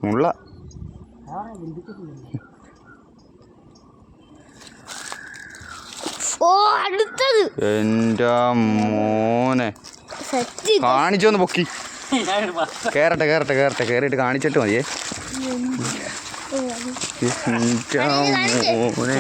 മുള്ള. എൻ്റെ മോനെ കാണിച്ചോന്ന് പൊക്കി. കേറട്ടെ കേറിയിട്ട് കാണിച്ചിട്ട് മതിയേ. കണ്ടോ എൻ്റെ മോനെ.